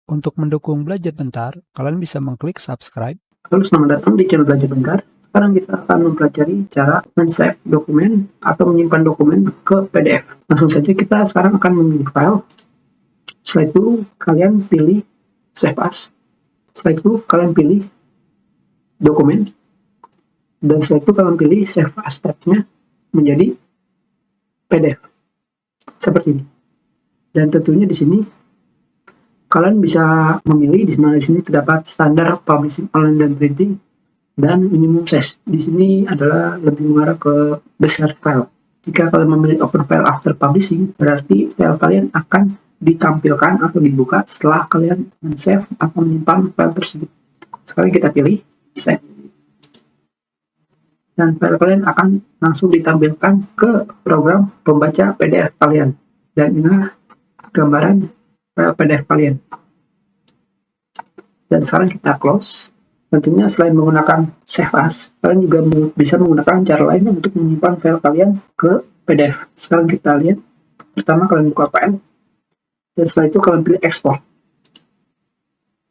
Untuk mendukung Belajar Bentar, kalian bisa mengklik subscribe. Halo, selamat datang di channel Belajar Bentar. Sekarang kita akan mempelajari cara men-save dokumen atau menyimpan dokumen ke PDF. Langsung saja kita sekarang akan memilih file. Setelah itu kalian pilih Save As. Setelah itu kalian pilih dokumen. Dan setelah itu kalian pilih Save As tab-nya menjadi PDF. Seperti ini. Dan tentunya di sini kalian bisa memilih di mana di sini terdapat standar publishing online dan printing dan minimum size. Di sini adalah lebih mengarah ke besar file. Jika kalian memilih open file after publishing, berarti file kalian akan ditampilkan atau dibuka setelah kalian men-save atau menyimpan file tersebut. Sekarang kita pilih save. Dan file kalian akan langsung ditampilkan ke program pembaca PDF kalian. Dan inilah gambaran file PDF kalian. Dan sekarang kita close. Tentunya selain menggunakan Save As, kalian juga bisa menggunakan cara lain untuk menyimpan file kalian ke PDF. Sekarang kita lihat. Pertama kalian buka file. Dan setelah itu kalian pilih export.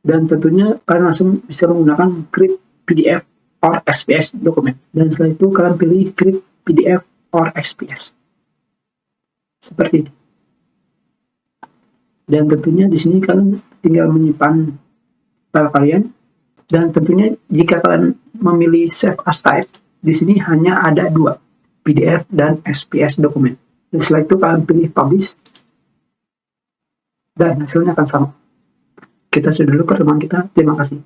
Dan tentunya kalian langsung bisa menggunakan create PDF or XPS dokumen. Dan setelah itu kalian pilih create PDF or XPS. Seperti ini. Dan tentunya di sini kalian tinggal menyimpan file kalian. Dan tentunya jika kalian memilih Save As Type, di sini hanya ada dua, PDF dan XPS dokumen. Dan setelah itu kalian pilih Publish, dan hasilnya akan sama. Kita sudah dulu pertemuan kita. Terima kasih.